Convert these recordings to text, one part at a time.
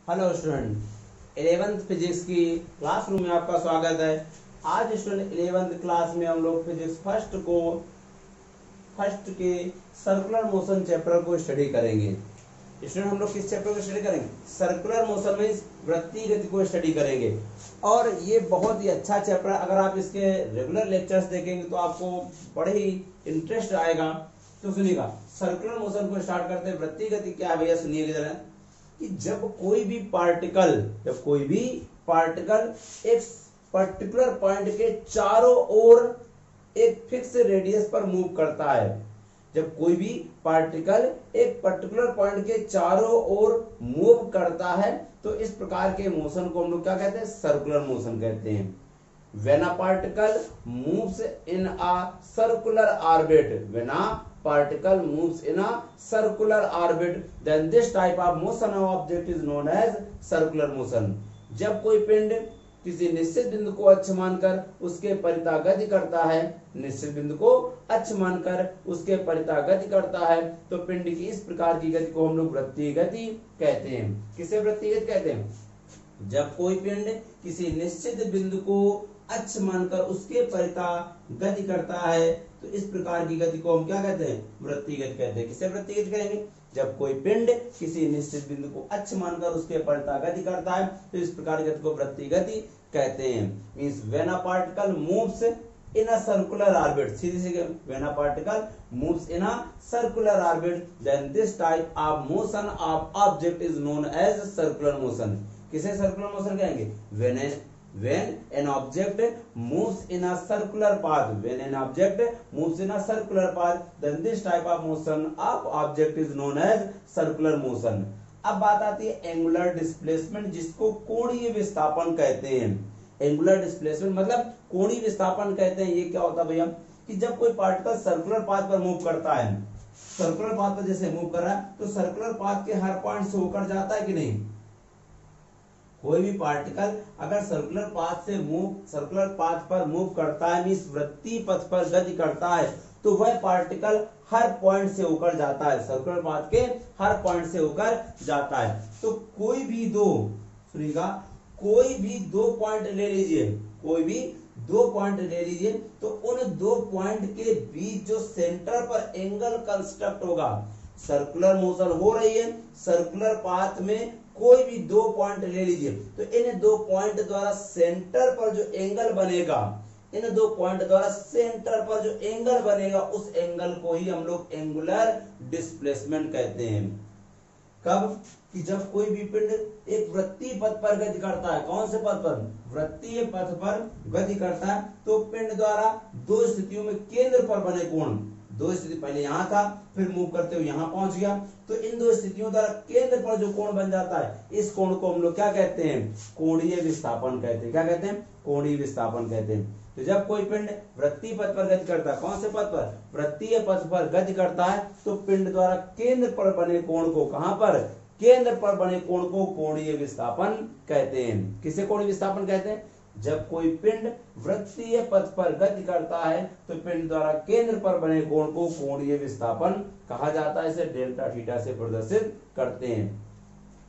Hello student, 11th physics की classroom में आपका स्वागत है। आज स्टूडेंट 11th क्लास में हम लोग फिजिक्स फर्स्ट के सर्कुलर मोशन चैप्टर को स्टडी करेंगे। स्टूडेंट हम लोग किस चैप्टर को स्टडी करेंगे? सर्कुलर मोशन में वृत्तीय गति को स्टडी करेंगे। और ये बहुत ही अच्छा चैप्टर, अगर आप इसके रेगुलर लेक्चर्स देखेंगे तो आपको बड़े ही इंटरेस्ट आएगा। तो सुनिएगा, सर्कुलर मोशन को स्टार्ट करते हैं। वृत्तीय गति क्या है भैया, सुनिएगा जरा। कि जब कोई भी पार्टिकल एक पर्टिकुलर पॉइंट के चारों ओर एक फिक्स रेडियस पर मूव करता है, जब कोई भी पार्टिकल एक पर्टिकुलर पॉइंट के चारों ओर मूव करता है तो इस प्रकार के मोशन को हम लोग क्या कहते हैं? सर्कुलर मोशन कहते हैं। When a particle moves in a circular orbit, then this type of motion of object is known as circular motion. जब कोई पिंड किसी निश्चित बिंदु को अक्ष मानकर उसके परितः गति करता है, निश्चित बिंदु को अक्ष मानकर उसके परितः गति करता है, तो पिंड की इस प्रकार की गति को हम लोग वृत्तीय गति कहते हैं। किसे वृत्तीय गति कहते हैं? जब कोई पिंड किसी निश्चित बिंदु को अक्ष मानकर उसके परितः गति करता है तो इस प्रकार की गति को हम क्या कहते हैं? वृत्तीय गति कहते हैं। किसे वृत्तीय गति कहेंगे? जब कोई पिंड किसी निश्चित बिंदु को अक्ष मानकर उसके परितः गति करता है तो इस प्रकार की गति को वृत्तीय गति कहते हैं। Means when a particle moves in a circular orbit, सीधी सी when a particle moves in a circular orbit, then this type of motion of object is known as circular motion. किसे circular motion कहेंगे? When an object moves in a circular path, then this type of motion of object is known as circular motion. अब बात आती है angular displacement, जिसको कोणीय विस्थापन कहते हैं। एंगुलर डिस्प्लेसमेंट मतलब कोणीय विस्थापन कहते हैं। ये क्या होता है भैया? कि जब कोई पार्टिकल सर्कुलर पाथ पर मूव करता है, सर्कुलर पाथ पर जैसे मूव कर रहा है तो सर्कुलर पाथ के हर पॉइंट से होकर जाता है कि नहीं? कोई भी पार्टिकल अगर सर्कुलर पाथ पर मूव करता है, मींस वृत्तीय पथ पर गति करता है, तो वह पार्टिकल हर पॉइंट से होकर जाता है, सर्कुलर पाथ के हर पॉइंट से होकर जाता है। तो कोई भी दो पॉइंट ले लीजिए, तो उन दो पॉइंट के बीच जो सेंटर पर एंगल कंस्ट्रक्ट होगा, सर्कुलर मोशन हो रही है, सर्कुलर पाथ में कोई भी दो पॉइंट ले लीजिए, तो इन दो पॉइंट द्वारा सेंटर पर जो एंगल बनेगा, उस एंगल को ही हम लोग एंगुलर डिस्प्लेसमेंट कहते हैं। कब? कि जब कोई भी पिंड एक वृत्तीय पथ पर गति करता है। कौन से पथ पर? वृत्तीय पथ पर गति करता है, तो पिंड द्वारा दो स्थितियों में केंद्र पर बने कोण, दो स्थिति, पहले यहां था फिर मूव करते हुए यहां पहुंच गया, तो इन दो स्थितियों द्वारा केंद्र पर जो कोण बन जाता है, इस कोण को हम लोग क्या कहते हैं? कोणीय विस्थापन कहते हैं। क्या कहते हैं? कोणीय विस्थापन कहते हैं। तो जब कोई पिंड वृत्तीय पथ पर गति करता है, कौन से पथ पर? वृत्तीय पथ पर गति करता है, तो पिंड द्वारा केंद्र पर बने कोण को, कहां पर? केंद्र पर बने कोण को कोणीय विस्थापन कहते हैं। किसे कोणीय विस्थापन कहते हैं? जब कोई पिंड वृत्तीय पथ पर गति करता है तो पिंड द्वारा केंद्र पर बने कोण को कोणीय विस्थापन कहा जाता है। इसे डेल्टा थीटा से प्रदर्शित करते हैं।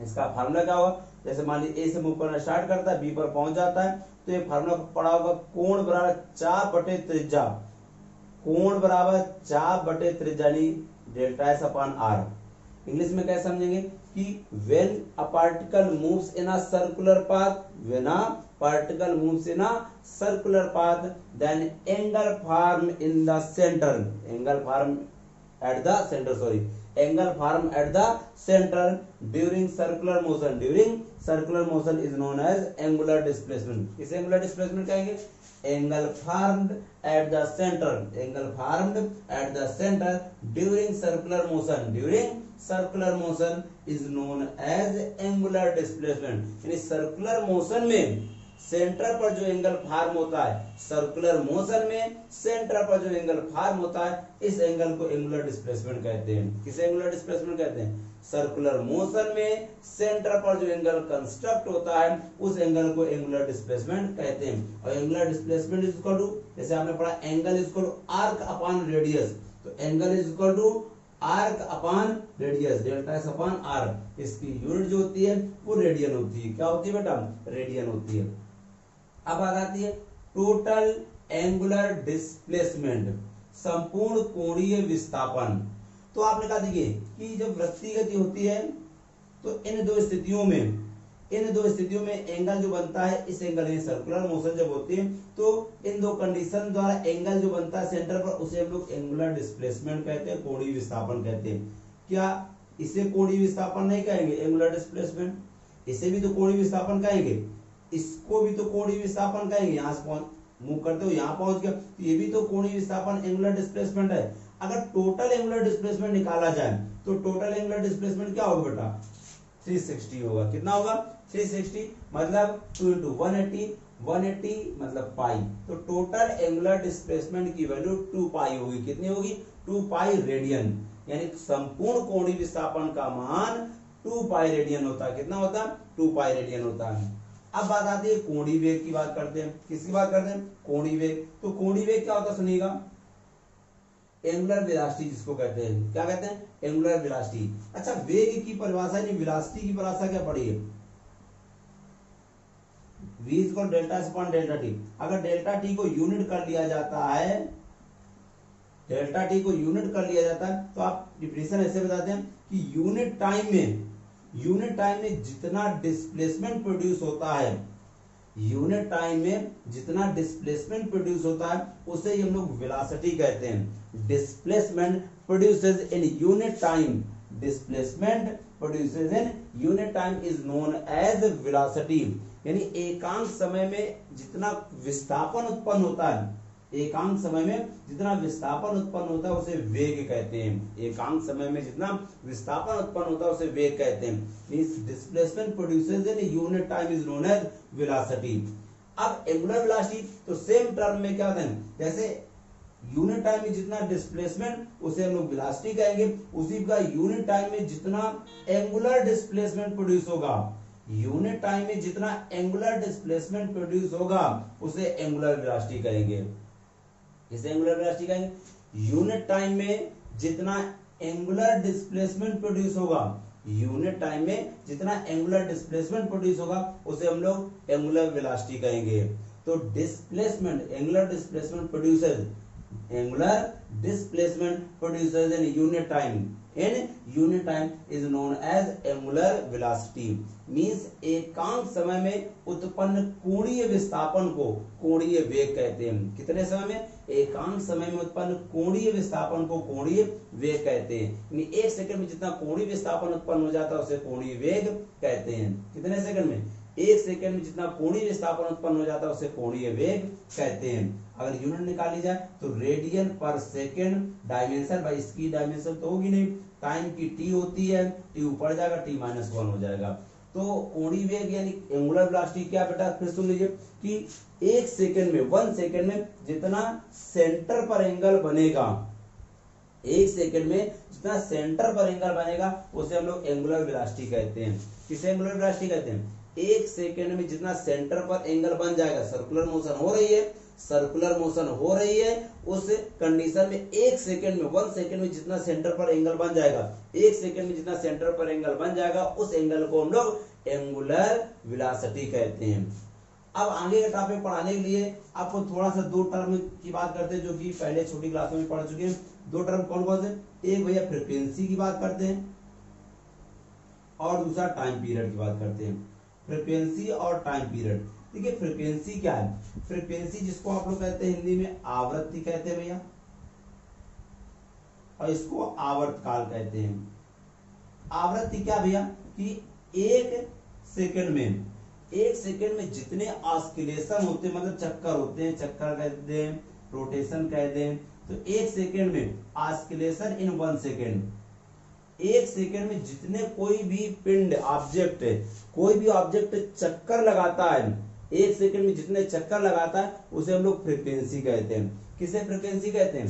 इसका फार्मूला क्या होगा? जैसे मान लीजिए ए से मूव करना स्टार्ट करता है, बी पर पहुंच जाता है, तो ये फार्मूला पड़ा होगा कोण बराबर 4/त्रिज्या, कोण बराबर 4/त्रिज्या delta S upon R. English में कैसे समझेंगे? कि when a particle moves in a circular path, then angle form at the center during circular motion is known as angular displacement. किसे angular displacement कहेंगे? Angle formed at the center during circular motion is known as angular displacement. यानी circular motion में centre पर जो angle form होता है, इस angle को एंगुलर डिस्प्लेसमेंट कहते हैं। किसे एंगुलर डिस्प्लेसमेंट कहते हैं? सर्कुलर मोशन में सेंटर पर जो एंगल कंस्ट्रक्ट होता है, उस एंगल को एंगुलर डिस्प्लेसमेंट कहते हैं। और angular displacement is equal to, जैसे आपने पढ़ा, angle is equal to arc upon radius, तो angle is equal to arc upon radius, delta S upon R, इसकी यूनिट जो होती है वो रेडियन होती है। क्या होती है बेटा? रेडियन होती है। अब आ जाती है टोटल एंगुलर डिस्प्लेसमेंट, संपूर्ण कोणीय विस्थापन। तो आपने कहा देखिए कि जब वृत्तीय गति होती है तो इन दो स्थितियों में एंगल जो बनता है, इस एंगल में सर्कुलर मोशन जब होती है तो इन दो कंडीशन द्वारा एंगल जो बनता है सेंटर पर, उसे हम लोग एंगुलर डिस्प्लेसमेंट कहते हैं, कोणीय विस्थापन कहते हैं। क्या इसे कोणीय विस्थापन नहीं कहेंगे? एंगुलर डिस्प्लेसमेंट इसे भी तो कोणीय विस्थापन कहेंगे, इसको भी तो कोणीय विस्थापन कहेंगे। यहां से मूव करते हो यहां पहुंच गया तो ये भी तो कोणीय विस्थापन एंगुलर डिस्प्लेसमेंट है। अगर टोटल एंगुलर डिस्प्लेसमेंट निकाला जाए तो टोटल एंगुलर डिस्प्लेसमेंट क्या होगा बेटा? 360 होगा। कितना होगा? 360 मतलब 2 into 180 मतलब पाई। तो टोटल एंगुलर डिस्प्लेसमेंट की वैल्यू 2 पाई होगी। कितनी होगी? 2 पाई रेडियन, यानी संपूर्ण कोणीय विस्थापन का मान 2 पाई रेडियन होता है। कितना होता है? 2 पाई रेडियन होता है। अब बात आती है कोणीय वेग की। बात करते हैं किसकी बात करते हैं? कोणीय वेग। तो कोणीय वेग क्या होता है सुनिएगा, एंगुलर वेलोसिटी जिसको कहते हैं। क्या कहते हैं? Angular velocity. अच्छा, वेग की परिभाषा नहीं, वेलोसिटी की परिभाषा क्या पड़ी है? v equal delta S upon delta T. अगर डेल्टा टी को यूनिट कर लिया जाता है, डेल्टा टी को यूनिट कर लिया जाता है तो आप डिफिनेशन ऐसे बताते हैं कि यूनिट टाइम में जितना डिस्प्लेसमेंट प्रोड्यूस होता है, यूनिट टाइम में जितना डिस्प्लेसमेंट प्रोड्यूस होता है उसे हम लोग वेलोसिटी कहते हैं। Displacement produces in unit time, displacement produces in unit time is known as velocity. यानी एकांक समय में जितना विस्थापन उत्पन्न होता है, एकांक समय में जितना विस्थापन उत्पन्न होता है उसे वेग कहते हैं। एकांक समय में जितना विस्थापन उत्पन्न होता है उसे वेग कहते हैं। Means displacement produces in unit time is known as velocity. अब एंगुलर वेलोसिटी तो सेम टर्म में क्या होता है, जैसे यूनिट टाइम में जितना डिस्प्लेसमेंट उसे हम लोग वेलोसिटी कहेंगे, उसी का यूनिट टाइम में जितना एंगुलर डिस्प्लेसमेंट प्रोड्यूस होगा, यूनिट टाइम में जितना एंगुलर डिस्प्लेसमेंट प्रोड्यूस होगा उसे एंगुलर वेलोसिटी कहेंगे। इसे एंगुलर वेलोसिटी कहेंगे। यूनिट टाइम में जितना एंगुलर डिस्प्लेसमेंट प्रोड्यूस होगा, यूनिट टाइम में जितना एंगुलर डिस्प्लेसमेंट प्रोड्यूस होगा उसे हम लोग एंगुलर वेलोसिटी कहेंगे। तो displacement, angular displacement producers, angular displacement producers in unit time is known as angular velocity. Means एकांक समय में उत्पन्न कोणीय विस्थापन को कोणीय वेग कहते हैं। कितने समय में? एकांक समय में उत्पन्न कोणीय विस्थापन को कोणीय वेग कहते हैं। यानी 1 सेकंड में जितना कोणीय विस्थापन उत्पन्न हो जाता है उसे कोणीय वेग कहते हैं। कितने सेकंड में? 1 सेकंड में जितना कोणीय विस्थापन उत्पन्न हो जाता है उसे कोणीय वेग कहते हैं। अगर यूनिट निकाली जाए तो रेडियन पर सेकंड, डायमेंशन भाई इसकी डायमेंशन तो होगी नहीं, टाइम की टी होती है, टी ऊपर जाएगा, t-1 हो जाएगा। तो कोणीय वेग यानी एंगुलर वेलोसिटी क्या बेटा, फिर सुन लीजिए कि 1 सेकंड में जितना सेंटर पर एंगल बनेगा, 1 सेकंड में जितना सेंटर पर एंगल बनेगा उसे हम लोग एंगुलर वेलोसिटी कहते हैं। किसे एंगुलर वेलोसिटी कहते हैं? 1 सेकंड में जितना सेंटर पर एंगल बन जाएगा, सर्कुलर मोशन हो रही है, उस कंडीशन में 1 सेकंड में जितना सेंटर पर एंगल बन जाएगा, 1 सेकंड में जितना सेंटर पर एंगल बन जाएगा उस एंगल को हम लोग एंगुलर वेलोसिटी कहते हैं। अब आगे का टॉपिक पढ़ाने के लिए आपको थोड़ा सा 2 टर्म की बात करते हैं जो कि पहले छोटी क्लास में पढ़ चुके हैं। 2 टर्म कौन कौन से? एक भैया फ्रीक्वेंसी की बात करते हैं और दूसरा टाइम पीरियड की बात करते हैं। फ्रीक्वेंसी और टाइम पीरियड। देखिए फ्रीक्वेंसी क्या है? फ्रीक्वेंसी जिसको आप लोग कहते हैं हिंदी में आवृत्ति कहते हैं भैया, और इसको आवर्तकाल कहते हैं। आवृत्ति क्या भैया कि 1 सेकंड में जितने ऑस्किलेशन होते हैं, मतलब चक्कर होते हैं, चक्कर कहते हैं, रोटेशन कहते हैं, तो 1 सेकंड में ऑस्किलेशन इन 1 सेकंड, 1 सेकंड में जितने कोई भी पिंड ऑब्जेक्ट चक्कर लगाता है, 1 सेकंड में जितने चक्कर लगाता है उसे हम लोग फ्रीक्वेंसी कहते हैं। किसे फ्रीक्वेंसी कहते हैं?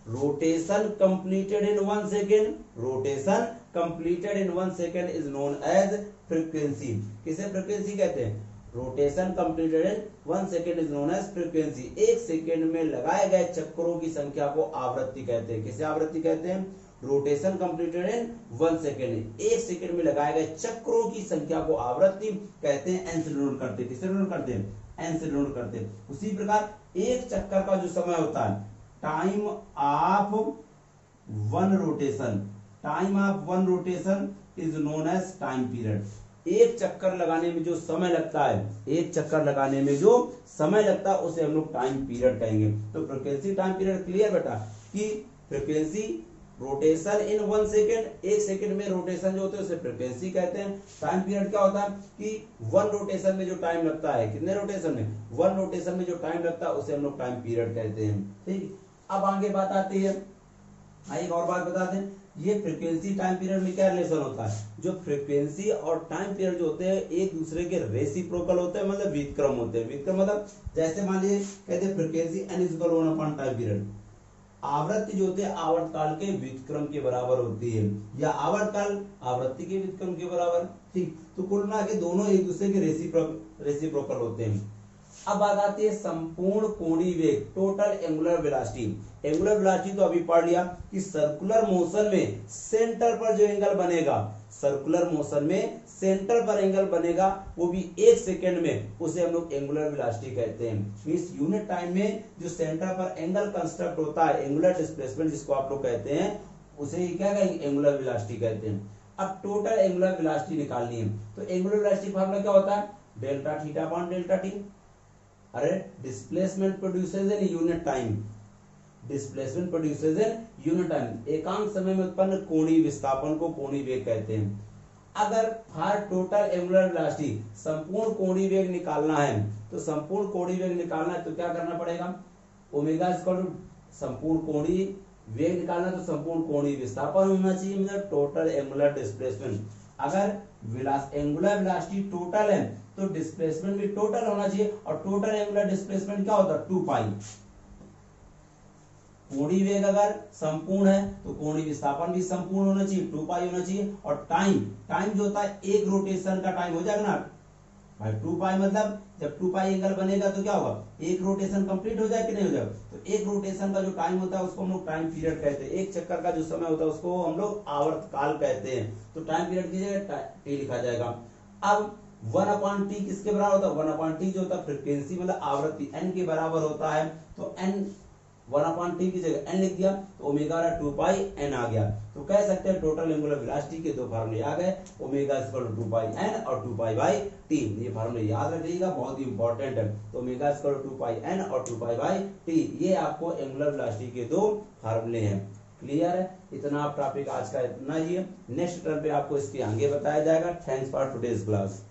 Rotation completed in 1 second, rotation completed in 1 second is known as frequency. किसे फ्रीक्वेंसी कहते हैं? Rotation completed in 1 second is known as frequency. 1 second में लगाए गए चक्करों की संख्या को आवृत्ति कहते हैं। किसे आवृत्ति कहते हैं? Rotation completed in 1 second, 1 second में लगाए गए चक्रों की संख्या को आवृत्ति कहते हैं। एन से डिनोट करते हैं, किससे डिनोट करते हैं? एन से डिनोट करते हैं। उसी प्रकार एक चक्कर का जो समय होता है, time of one rotation, time of one rotation is known as time period. एक चक्कर लगाने में जो समय लगता है, एक चक्कर लगाने में जो समय लगता है उसे हम लोग टाइम पीरियड कहेंगे। तो फ्रीक्वेंसी टाइम पीरियड क्लियर बेटा, कि फ्रीक्वेंसी रोटेशन इन 1 सेकेंड, 1 सेकेंड में रोटेशन जो होते हैं उसे फ्रीक्वेंसी कहते हैं। टाइम पीरियड क्या होता है कि 1 रोटेशन में जो टाइम लगता है, कितने रोटेशन में? 1 रोटेशन में जो टाइम लगता है उसे हम लोग टाइम पीरियड कहते हैं। ठीक, अब आगे बात आती है, एक और बात बताते हैं, ये फ्रीक्वेंसी टाइम पीरियड में क्या रिलेशन होता है? जो फ्रीक्वेंसी और टाइम पीरियड जो होते हैं एक दूसरे के रेसिप्रोकल होते हैं, मतलब व्युत्क्रम होते हैं। व्युत्क्रम मतलब जैसे मान लीजिए कहते हैं frequency n is equal 1 upon time period, आवृत्ति जो होते हैं आवर्तकाल के व्युत्क्रम के बराबर होती है, या आवर्तकाल आवृत्ति के व्युत्क्रम के बराबर। ठीक, तो कुल मिला के दोनों एक दूसरे के रेसिप्रोकल होते हैं। अब बात आती है संपूर्ण कोणीय वेग, total angular velocity. Angular velocity तो अभी पढ़ लिया कि सर्कुलर मोशन में सेंटर पर जो एंगल बनेगा, सर्कुलर मोशन में सेंटर पर एंगल बनेगा वो भी 1 सेकेंड में, उसे हम लोग एंगुलर वेलोसिटी कहते हैं। मींस यूनिट टाइम में जो सेंटर पर एंगल कंस्ट्रक्ट होता है, एंगुलर डिस्प्लेसमेंट जिसको आप लोग कहते हैं, उसे ही क्या कहेंगे? एंगुलर वेलोसिटी कहते हैं। अब टोटल एंगुलर वेलोसिटी निकालनी है, तो एंगुलर वेलोसिटी फॉर्मूला क्या होता है? Delta theta upon delta T. अरे displacement produces in unit time, displacement produces in unit time, एकांक समय में उत्पन्न कोणीय विस्थापन को कोणीय वेग कहते हैं। अगर फॉर टोटल एंगुलर वेलोसिटी संपूर्ण कोणीय वेग निकालना है, तो संपूर्ण कोणीय वेग निकालना है तो क्या करना पड़ेगा? ओमेगा इक्वल टू संपूर्ण कोणीय वेग निकालना है तो संपूर्ण कोणीय विस्थापन होना चाहिए, मतलब टोटल एंगुलर डिस्प्लेसमेंट। अगर एंगुलर वेलोसिटी टोटल है तो डिस्प्लेसमेंट भी टोटल होना चाहिए, और टोटल एंगुलर डिस्प्लेसमेंट क्या होता है? 2 पाई। कोणीय वेग अगर संपूर्ण है तो कोणीय विस्थापन भी संपूर्ण होना चाहिए, 2 पाई होना चाहिए। और टाइम जो होता है एक रोटेशन का टाइम हो जाएगा ना भाई, 2 पाई मतलब जब 2 पाई एंगल बनेगा तो क्या होगा? एक रोटेशन कंप्लीट हो जाए कि नहीं हो जाए? तो एक रोटेशन का जो टाइम होता है उसको हम लोग टाइम पीरियड कहते हैं। एक चक्कर का जो समय होता है उसको हम लोग आवर्तकाल कहते हैं। तो टाइम पीरियड की जगह टी लिखा जाएगा। अब 1 अपॉन टी किसके बराबर होता है? 1 अपॉन टी जो होता है फ्रीक्वेंसी मतलब आवृत्ति n के बराबर होता है, तो n 1 अपॉन टी की जगह n लिख दिया तो ओमेगा 2 पाई n आ गया। तो कह सकते हैं टोटल एंगुलर वेलोसिटी के दो फार्मूले आ गए, omega equal to 2 pi n और 2 पाई बाई टी। ये फार्मूले याद रखिएगा, बहुत ही इंपॉर्टेंट है। तो omega equal to 2 pi n और 2 पाई बाई टी, ये आपको एंगुलर वेलोसिटी के दो फार्मूले हैं। क्लियर है? इतना आप टॉपिक आज का इतना ही है। नेक्स्ट टर्म पे आपको इसके आगे बताया जाएगा। Thanks for today's class.